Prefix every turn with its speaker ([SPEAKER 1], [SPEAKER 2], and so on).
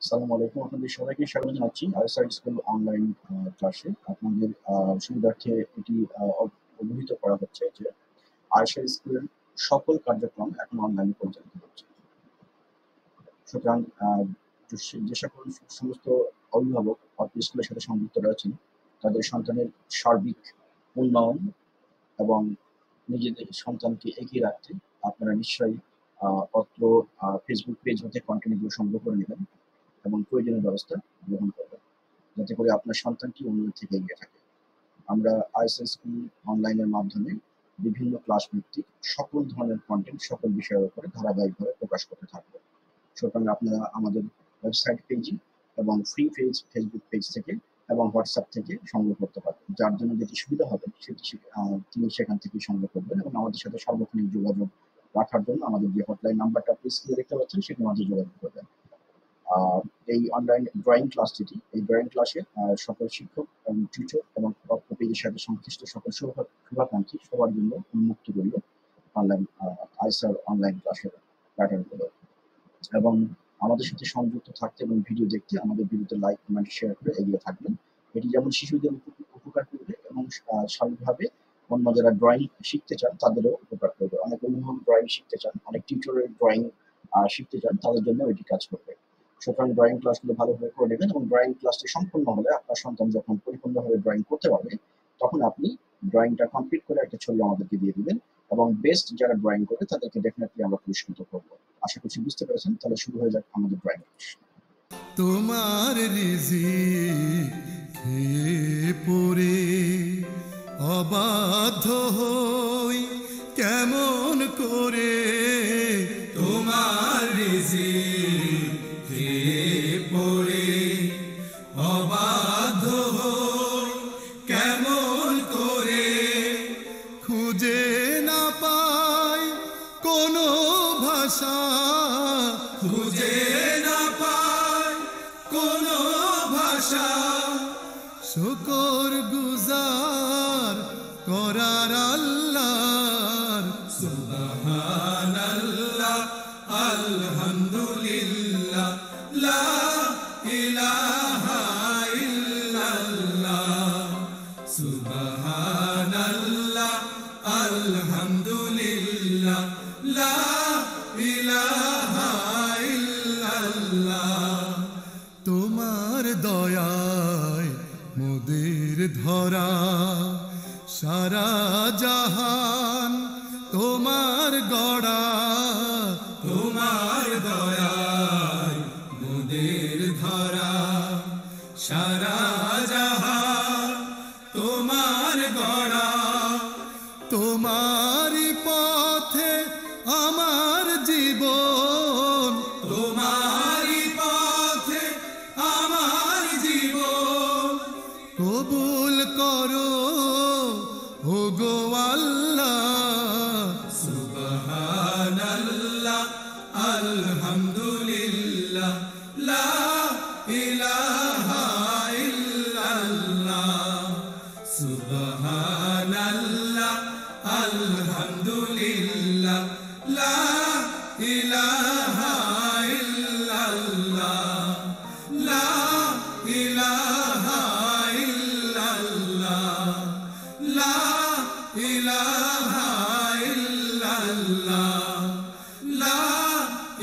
[SPEAKER 1] আসসালামু আলাইকুম। আপনাদের সবাইকে স্বাগত জানাচ্ছি আইসার স্কুল অনলাইন ক্লাসে। আপনাদের সুবিধার্থে এটি অবহিত করা হচ্ছে যে আয়েশা স্কুলের সকল কার্যক্রম এখন অনলাইনে পরিচালিত হচ্ছে। সুতরাং যে সকল সমস্ত অভিভাবক স্কুলের সাথে সংযুক্ত রয়েছেন, তাদের সন্তানের সার্বিক উন্নয়ন এবং নিজেদের সন্তানকে এগিয়ে রাখতে আপনারা নিশ্চয়ই অত্র ফেসবুক পেজ হতে কন্টেন্টগুলো সংগ্রহ করে নেবেন এবং প্রয়োজনীয় ব্যবস্থা গ্রহণ করবেন, যাতে করে আপনার সন্তানটি অন্যের থেকে এগিয়ে থাকে। আমরা আইএসএল স্কুল অনলাইনের মাধ্যমে বিভিন্ন ক্লাস ভিত্তিক সকল ধরনের কন্টেন্ট সকল বিষয়ের উপরে ধারাবাহিকভাবে প্রকাশ করতে থাকবো। সুতরাং আপনারা আমাদের ওয়েবসাইট পেজে এবং ফ্রি পেজ ফেসবুক পেজ থেকে এবং হোয়াটসঅ্যাপ থেকে সংগ্রহ করতে পারবেন। যার জন্য যেটি সুবিধা হবে তিনি সেখান থেকে সংগ্রহ করবেন এবং আমাদের সাথে সার্বক্ষণিক যোগাযোগ রাখার জন্য আমাদের যে হটলাইন নাম্বারটা আপনি স্ক্রিনে দেখতে পাচ্ছেন সেখানে আমাদের যোগাযোগ করবেন। এই অনলাইন ড্রয়িং ক্লাসটি এই ড্রয়িং ক্লাসে সকল শিক্ষক এবং টিচার এবং পেজের সাথে সংশ্লিষ্ট সকল শুভাকাঙ্ক্ষী সবার জন্য উন্মুক্ত করিল অনলাইন আইসার অনলাইন ক্লাসের প্যাটার্নগুলো। এবং আমাদের সাথে সংযুক্ত থাকতে এবং ভিডিও দেখতে আমাদের ভিডিওতে লাইক কমেন্ট শেয়ার করে এগিয়ে থাকবেন। এটি যেমন শিশুদের উপকার করবে এবং স্বাভাবিকভাবে অন্য যারা ড্রয়িং শিখতে চান তাদেরও উপকার করবে। অনেক অভিভাবক ড্রয়িং শিখতে চান, অনেক টিচারের ড্রয়িং শিখতে চান, তাদের জন্য এটি কাজ করবে। সুতরাং ড্রয়িং ক্লাসগুলো ভালোভাবে করে নেবেন এবং ড্রয়িং ক্লাসটি সম্পূর্ণ হলে আপনার সন্তান যখন পরিপূর্ণভাবে ড্রয়িং করতে পারবে তখন আপনি ড্রয়িংটা কমপ্লিট করে একটা ছবি আমাদেরকে দিয়ে দিবেন এবং বেস্ট যারা ড্রয়িং করবে তাদেরকে ডেফিনেটলি আমরা পুরস্কৃত করবো। আশা করছি বুঝতে পেরেছেন। তাহলে শুরু হয়ে যাক আমাদের ড্রয়িং ক্লাস।
[SPEAKER 2] তোমার রিজিক খেয়ে পড়ে অবাধ্য হই কেমন করে, তোমার রিজিক খেয়ে পড়ে অবাধ্য হই কেমন করে, খুঁজে না পাই কোনো ভাষা, খুঁজে না পাই কোনো ভাষা, শুকর গুজার করার আল্লাহর। সুবহানাল্লাহ আলহামদুলিল্লাহ লা ইলাহা ইল্লাল্লাহ, সুবহানাল্লাহ আলহামদুলিল্লাহ লা ইলাহা ইল্লাল্লাহ। তোমার দয়ায় মোদের ধরা সারা জাহান তোমার গড়া, তোমার দয়ায় মোদের ধরা সারা জাহান তোমার গড়া, তোমারই পথে আমার জীবন, তোমারই পথে আমার জীবন, কবুল করো ওগো আল্লাহ। সুবহানাল্লাহ আলহামদুলিল্লাহ